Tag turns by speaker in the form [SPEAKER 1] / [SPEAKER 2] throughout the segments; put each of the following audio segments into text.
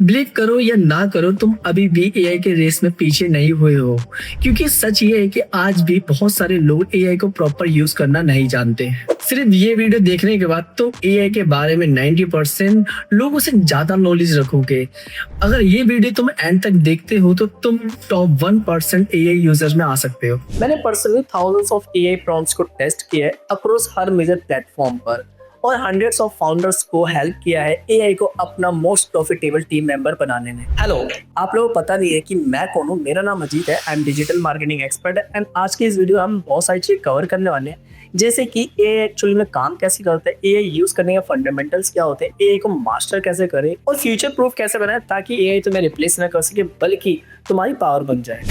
[SPEAKER 1] Believe करो या ना करो, तुम अभी भी एआई के रेस में पीछे नहीं हुए हो, क्योंकि सच ये है कि आज भी बहुत सारे लोग एआई को प्रॉपर यूज करना नहीं जानते। सिर्फ ये वीडियो देखने के बाद तुम एआई के बारे में 90% लोगों से ज्यादा नॉलेज रखोगे। अगर ये वीडियो तुम एंड तक देखते हो तो तुम टॉप 1% एआई यूजर्स में आ सकते हो।
[SPEAKER 2] मैंने personally thousands of AI prompts को टेस्ट किया है अक्रॉस हर मेजर प्लेटफॉर्म पर और हंड्रेड्स ऑफ फाउंडर्स को हेल्प किया है एआई को अपना मोस्ट प्रॉफिटेबल टीम मेंबर बनाने में। हेलो, आप लोगों को पता नहीं है कि मैं कौन हूँ। मेरा नाम अजीत है। I am digital marketing expert and आज की इस वीडियो हम बहुत सारी चीज़ कवर करने वाले हैं, जैसे कि एआई एक्चुअली में काम कैसे करता है, एआई यूज करने के फंडामेंटल्स क्या होते हैं, एआई को मास्टर कैसे करें और फ्यूचर प्रूफ कैसे बनाए ताकि एआई तुम्हें रिप्लेस ना कर सके बल्कि तुम्हारी पावर बन जाए।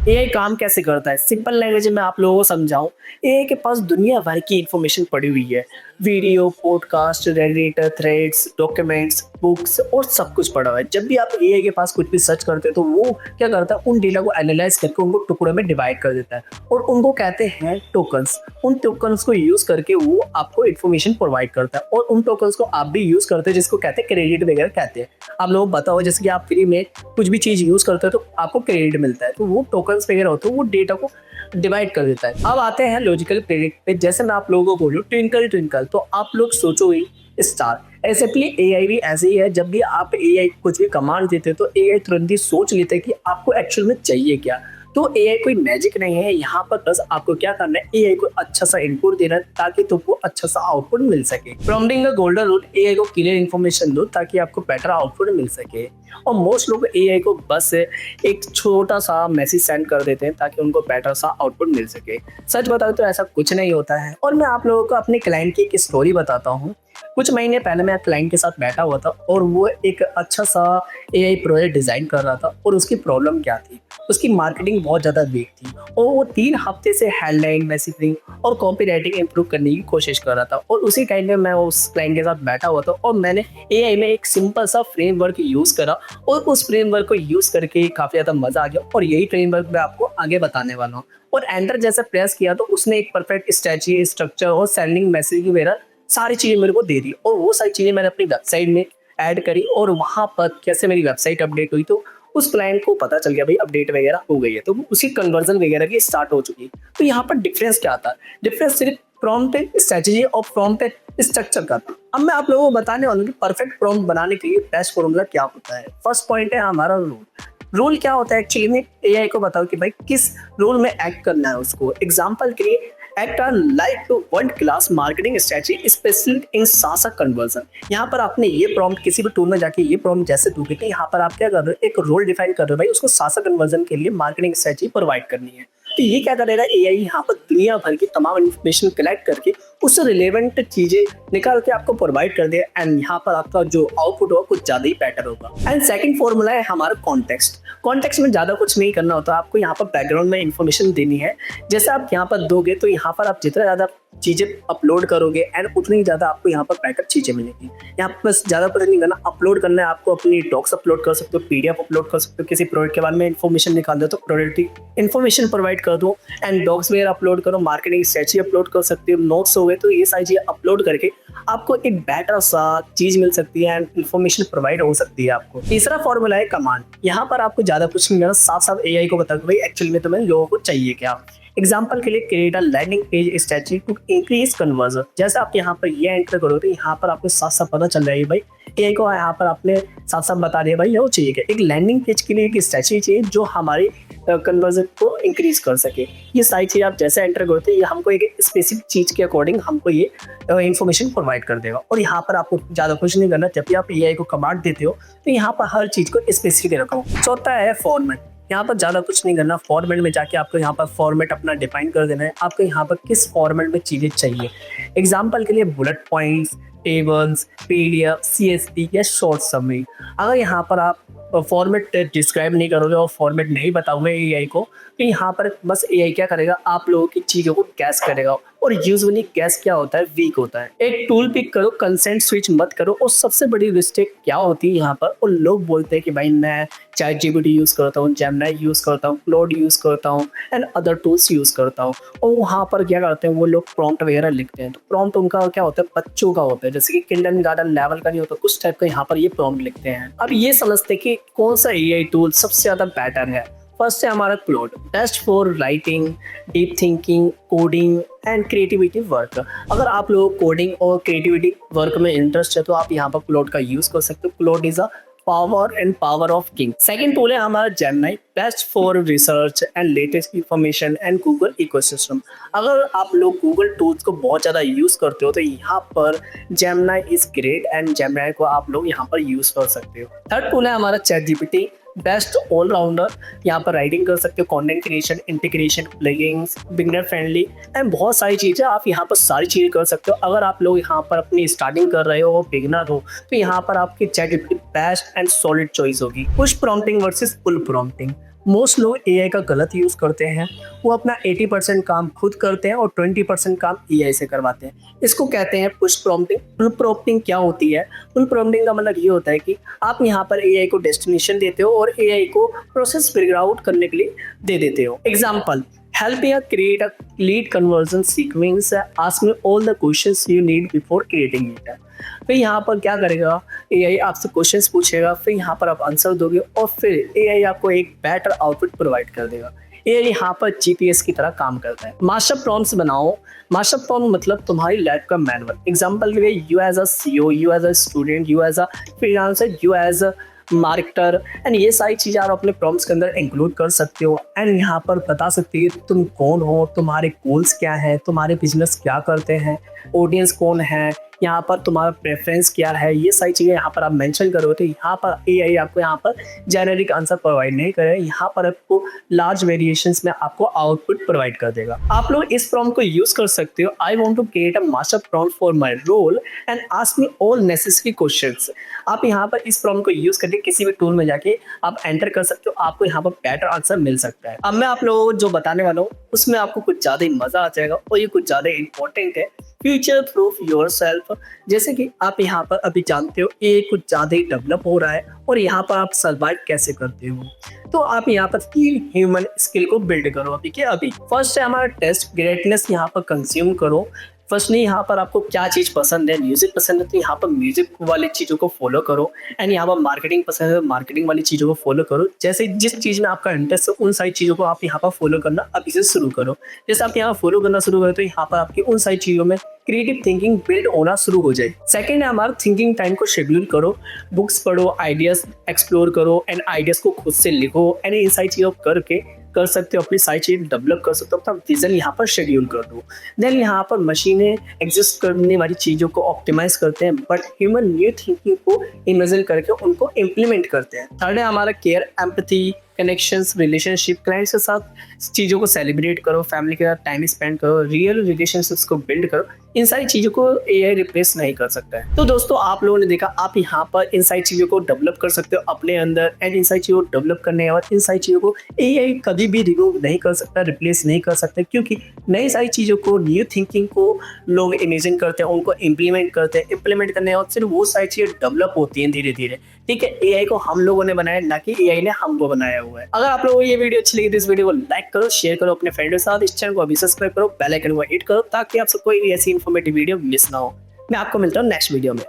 [SPEAKER 2] एआई काम कैसे करता है, सिंपल लैंग्वेज में आप लोगों को समझाऊं। एआई के पास दुनिया भर की इंफॉर्मेशन पड़ी हुई है। Video, podcast, Reddit, threads, documents, books और सब कुछ पड़ा हुआ है। जब भी आप एआई के पास कुछ भी सर्च करते हैं तो वो क्या करता है, उन डेटा को एनालाइज करके उनको टुकड़ों में डिवाइड कर देता है और उनको कहते हैं टोकन्स। उन टोकन्स को यूज करके वो आपको इन्फॉर्मेशन प्रोवाइड करता है और उन टोकन्स को आप भी यूज करते हैं, जिसको कहते हैं क्रेडिट वगैरह कहते हैं। आप लोगों को पता हो, जैसे कि आप फ्री में कुछ भी चीज यूज करते हो तो आपको क्रेडिट मिलता है, तो वो टोकन्स वगैरह होते हैं वो डेटा को डिवाइड कर देता है। अब आते हैं लॉजिकल क्रेडिट पे। जैसे मैं आप लोगों को बोलूँ ट्विंकल ट्विंकल, तो आप लोग सोचो ही स्टार। ऐसे एआई भी ऐसे ही है। जब भी आप एआई कुछ भी कमांड देते हो तो एआई तुरंत ही सोच लेते हैं कि आपको एक्चुअल में चाहिए क्या। तो एआई कोई मैजिक नहीं है यहाँ पर, बस आपको क्या करना है, एआई को अच्छा सा इनपुट देना है ताकि तुमको अच्छा सा आउटपुट मिल सके। प्रॉम्प्टिंग का गोल्डन रूल, एआई को क्लियर इन्फॉर्मेशन दो ताकि आपको बेटर आउटपुट मिल सके। और मोस्ट लोग एआई को बस एक छोटा सा मैसेज सेंड कर देते हैं ताकि उनको बेटर सा आउटपुट मिल सके। सच बताओ तो ऐसा कुछ नहीं होता है। और मैं आप लोगों को अपने क्लाइंट की एक स्टोरी बताता हूँ। कुछ महीने पहले मैं क्लाइंट के साथ बैठा हुआ था और वो एक अच्छा सा एआई प्रोजेक्ट डिजाइन कर रहा था। और उसकी प्रॉब्लम क्या थी, उसकी मार्केटिंग बहुत ज़्यादा वीक थी और वो 3 हफ्ते से हेडलाइन, मैसेजिंग और कॉपी राइटिंग इंप्रूव करने की कोशिश कर रहा था। और उसी टाइम में मैं उस क्लाइंट के साथ बैठा हुआ था और मैंने एआई में एक सिंपल सा फ्रेमवर्क यूज़ करा और उस फ्रेमवर्क को यूज़ करके काफ़ी ज़्यादा मज़ा आ गया। और यही फ्रेमवर्क मैं आपको आगे बताने वाला हूँ। और एंटर जैसे प्रेस किया तो उसने एक परफेक्ट स्ट्रेटजी, स्ट्रक्चर और सेंडिंग मैसेज वगैरह सारी चीज़ें मेरे को दे दी। और वो सारी चीज़ें मैंने अपनी वेबसाइट में ऐड करी और वहाँ पर कैसे मेरी वेबसाइट अपडेट हुई तो उस क्लाइंट को पता चल गया भाई अपडेट वगैरह हो गई है, तो उसी कन्वर्जन वगैरह की स्टार्ट हो चुकी है। तो यहाँ पर डिफरेंस क्या था, डिफरेंस सिर्फ प्रॉम्प्ट स्ट्रेटजी और प्रॉम्प्ट स्ट्रक्चर का था। अब मैं आप लोगों को बताने वाला हूँ कि परफेक्ट प्रॉम्प्ट बनाने के लिए बेस्ट फॉर्मूला क्या होता है। फर्स्ट पॉइंट है हमारा रूल। रोल क्या होता है, एक्चुअली में एआई को बताओ कि भाई किस रोल में एक्ट करना है उसको। एग्जांपल के लिए act are like world class marketing strategy specialist in SaaS conversion. यहाँ पर आपने ये प्रॉम्प्ट किसी भी टूल में जाके ये प्रॉम्प्ट जैसे दोगे तो यहाँ पर आप क्या कर रहे हो, एक रोल डिफाइन कर रहे हो भाई, उसको सासा कन्वर्जन के लिए मार्केटिंग स्ट्रेटजी प्रोवाइड करनी है। तो ये क्या करेगा एआई, यहाँ पर दुनिया भर की तमाम इन्फॉर्मेशन कलेक्ट करके उससे रिलेवेंट चीजें निकाल के आपको प्रोवाइड कर दे एंड यहाँ पर आपका जो आउटपुट होगा कुछ ज्यादा ही बेटर होगा। एंड सेकंड फॉर्मूला है हमारा कॉन्टेक्स्ट। कॉन्टेक्स्ट में ज्यादा कुछ नहीं करना होता, आपको यहाँ पर बैकग्राउंड में इन्फॉर्मेशन देनी है। जैसे आप यहाँ पर दोगे तो यहाँ पर आप जितना ज्यादा चीजें अपलोड करोगे एंड उतनी ज्यादा आपको यहाँ पर बेटर चीजें मिलेगी। यहाँ पर बस ज्यादा कुछ नहीं करना, अपलोड करना है आपको। अपनी डॉक्स अपलोड कर सकते हो, पीडीएफ अपलोड कर सकते हो, किसी प्रोडक्ट के बारे में इन्फॉर्मेशन निकाल दो तो प्रोडक्ट की इन्फॉर्मेशन प्रोवाइड कर दो एंड डॉक्स वगैरह अपलोड करो, मार्केटिंग स्ट्रेटजी अपलोड कर सकते हो, नोट्स हो गए, तो ये सारी चीजें अपलोड करके आपको एक बेटर सा चीज मिल सकती है एंड इन्फॉर्मेशन प्रोवाइड हो सकती है आपको। तीसरा फॉर्मूला है कमांड। यहाँ पर आपको ज्यादा कुछ नहीं करना, साफ साफ एआई को बताओ भाई एक्चुअली में तुम्हें लोगों को चाहिए क्या। एग्जाम्पल के लिए create a landing page strategy to increase conversion. जैसे आप यहाँ पर ये एंटर करो तो यहाँ पर आपको साफ साफ पता चल रहा है भाई एआई को यहाँ पर आपने साफ साफ बता दिया भाई वो चाहिए क्या, एक लैंडिंग पेज के लिए एक स्ट्रेटजी चाहिए जो हमारी कन्वर्जन को इंक्रीज कर सके। ये सारी चीज़ आप जैसे एंटर करते हैं ये हमको एक स्पेसिफिक चीज़ के अकॉर्डिंग हमको ये इन्फॉर्मेशन प्रोवाइड कर देगा। और यहाँ पर आपको ज़्यादा कुछ नहीं करना, जब भी आप एआई को कमांड देते हो तो यहाँ पर हर चीज़ को स्पेसिफिक रखो। चौथा है फॉर्मेट। यहाँ पर ज़्यादा कुछ नहीं करना, फॉर्मेट में जाके आपको यहाँ पर फॉर्मेट अपना डिफाइन कर देना है, आपको यहाँ पर किस फॉर्मेट में चीज़ें चाहिए। एग्जाम्पल के लिए bullet points, tables, PDF, CSV या शॉर्ट समरी। अगर यहाँ पर आप फॉर्मेट डिस्क्राइब नहीं करोगे और फॉर्मेट नहीं बताओगे एआई को तो यहाँ पर बस एआई क्या करेगा, आप लोगों की चीज़ों को गैस करेगा। और यूजुअली गैस क्या होता है, वीक होता है। एक टूल पिक करो, कंसेंट स्विच मत करो। और सबसे बड़ी मिस्टेक क्या होती है यहाँ पर, और लोग बोलते हैं कि भाई मैं चैट जीपीटी यूज़ करता हूँ, जेमिनी यूज़ करता हूँ, क्लोड यूज़ करता हूँ एंड अदर टूल्स यूज़ करता हूँ। और वहाँ पर क्या करते हैं वो लोग, प्रॉम्प्ट वगैरह लिखते हैं। तो प्रॉम्प्ट उनका क्या होता है, बच्चों का होता है, जैसे कि किंडरगार्टन लेवल का नहीं होता, कुछ टाइप का यहाँ पर ये प्रॉम्प्ट लिखते हैं। अब ये समझते हैं कि कौन सा एआई टूल सबसे ज़्यादा बेटर है। फर्स्ट है हमारा Claude, best for writing, deep thinking, coding and creativity work. अगर आप लोग कोडिंग और क्रिएटिविटी वर्क में इंटरेस्ट है तो आप यहाँ पर क्लोड का यूज़ कर सकते हो। Claude is a power of king. Second tool है हमारा Gemini, best for research and latest information and Google ecosystem. अगर आप लोग गूगल टूल्स को बहुत ज़्यादा यूज़ करते हो तो यहाँ पर Gemini is great and Gemini को आप लोग यहाँ पर यूज़ कर सकते हो। थर्ड टूल है हमारा चैट जीपीटी, बेस्ट ऑलराउंडर। यहाँ पर राइटिंग कर सकते हो, content creation, integration, plugins, beginner friendly and बहुत सारी चीज़ें आप यहाँ पर सारी चीज़ें कर सकते हो। अगर आप लोग यहाँ पर अपनी स्टार्टिंग कर रहे हो, बिगिनर हो, तो यहाँ पर आपकी chat GPT best and solid choice होगी। पुश प्रॉम्प्टिंग वर्सेस पुल प्रॉम्प्टिंग। मोस्ट लोग एआई का गलत यूज़ करते हैं। वो अपना 80% काम खुद करते हैं और 20% काम एआई से करवाते हैं। इसको कहते हैं पुश प्रॉम्प्टिंग। पुल प्रॉम्प्टिंग क्या होती है? पुल प्रॉम्प्टिंग का मतलब ये होता है कि आप यहाँ पर एआई को डेस्टिनेशन देते हो और एआई को प्रोसेस फिगर आउट करने के लिए दे देते हो। Example, help me create a lead conversion sequence, ask me all the questions you need before creating it। फिर यहाँ पर क्या करेगा, एआई आपसे क्वेश्चंस पूछेगा, फिर यहाँ पर आप आंसर दोगे और फिर एआई आपको एक बेटर आउटपुट प्रोवाइड कर देगा। एआई यहाँ पर जीपीएस की तरह काम करता है। मास्टर प्रॉम्प्ट्स बनाओ। मास्टर प्रॉम्प्ट मतलब तुम्हारी लाइफ का मैनुअल। एग्जाम्पल के लिए, you as a CEO, you as a student, you as a freelancer, you as a marketer and ये सारी चीज़ें आप अपने प्रॉम्प्ट्स के अंदर इंक्लूड कर सकते हो। एंड यहाँ पर बता सकते हो तुम कौन हो, तुम्हारे गोल्स क्या है, तुम्हारे बिजनेस क्या करते हैं, ऑडियंस कौन है, यहाँ पर तुम्हारा प्रेफरेंस क्या है। ये सारी चीज़ें यहाँ पर आप मेंशन करो तो यहाँ पर एआई आपको यहाँ पर जेनेरिक आंसर प्रोवाइड नहीं करे, यहाँ पर आपको लार्ज वेरिएशंस में आपको आउटपुट प्रोवाइड कर देगा। आप लोग इस प्रॉम्प्ट को यूज़ कर सकते हो। I want to create a master prompt for my role and ask me all necessary questions. आप यहाँ पर इस प्रॉम्प्ट को यूज़ करके किसी भी टूल में जाके आप एंटर कर सकते हो, आपको यहाँ पर बेटर आंसर मिल सकता है। अब मैं आप लोगों को जो बताने वाला हूँ उसमें आपको कुछ ज़्यादा ही मज़ा आ जाएगा और ये कुछ ज़्यादा इंपॉर्टेंट है। Future proof yourself. जैसे कि आप यहाँ पर अभी जानते हो ये कुछ ज़्यादा ही डेवलप हो रहा है और यहाँ पर आप सर्वाइव कैसे करते हो, तो आप यहाँ पर 3 ह्यूमन स्किल को बिल्ड करो अभी के अभी। फर्स्ट है हमारा टेस्ट ग्रेटनेस, यहाँ पर कंज्यूम करो। फर्स्टली यहाँ पर आपको क्या चीज़ पसंद है, म्यूजिक पसंद है तो यहाँ पर म्यूजिक वाली चीज़ों को फॉलो करो। एंड यहाँ पर मार्केटिंग पसंद है तो मार्केटिंग वाली चीज़ों को फॉलो करो। जैसे जिस चीज़ में आपका इंटरेस्ट है उन सारी चीज़ों को आप यहाँ पर फॉलो करना अभी से शुरू करो। जैसे आप यहाँ फॉलो करना शुरू करो तो यहाँ पर आपकी उन सारी चीज़ों में क्रिएटिव थिंकिंग बिल्ड होना शुरू हो जाए। सेकंड है हमारा थिंकिंग टाइम को शेड्यूल करो। बुक्स पढ़ो, आइडियाज एक्सप्लोर करो एंड आइडियाज को खुद से लिखो एंड इन सारी चीज़ों करके कर सकते हो, अपनी सारी चीज़ डेवलप कर सकते हो। अपना विजन यहाँ पर शेड्यूल कर दो। देन यहाँ पर मशीनें एग्जिस्ट करने वाली चीज़ों को ऑप्टिमाइज करते हैं बट ह्यूमन न्यू थिंकिंग को इमेजिन करके उनको इम्प्लीमेंट करते हैं। थर्ड है हमारा care, empathy, connections, relationship. Clients के साथ चीज़ों को सेलिब्रेट करो, फैमिली के साथ टाइम स्पेंड करो, रियल रिलेशनशिप्स को बिल्ड करो। इन सारी चीज़ों को एआई रिप्लेस नहीं कर सकता है। तो दोस्तों आप लोगों ने देखा, आप यहाँ पर इन सारी चीज़ों को डेवलप कर सकते हो अपने अंदर एंड इन सारी चीज़ों को डेवलप करने के बाद इन सारी चीज़ों को एआई कभी भी रिमूव नहीं कर सकता, रिप्लेस नहीं कर सकता, क्योंकि नई सारी चीज़ों को, न्यू थिंकिंग को लोग इमेजिन करते हैं, उनको इम्प्लीमेंट करते हैं। इम्प्लीमेंट करने के बाद फिर वो सारी चीज़ें डेवलप होती हैं धीरे धीरे। ठीक है, एआई को हम लोगों ने बनाया, ना कि एआई ने हमको बनाया हुआ है। अगर आप लोगों को ये वीडियो अच्छी लगी तो इस वीडियो को लाइक करो, शेयर करो अपने फ्रेंड के साथ। इस चैनल को अभी सब्सक्राइब करो, बेल आइकन को हिट करो ताकि आपसे कोई भी ऐसी इन्फॉर्मेटिव वीडियो मिस ना हो। मैं आपको मिलता हूँ नेक्स्ट वीडियो में।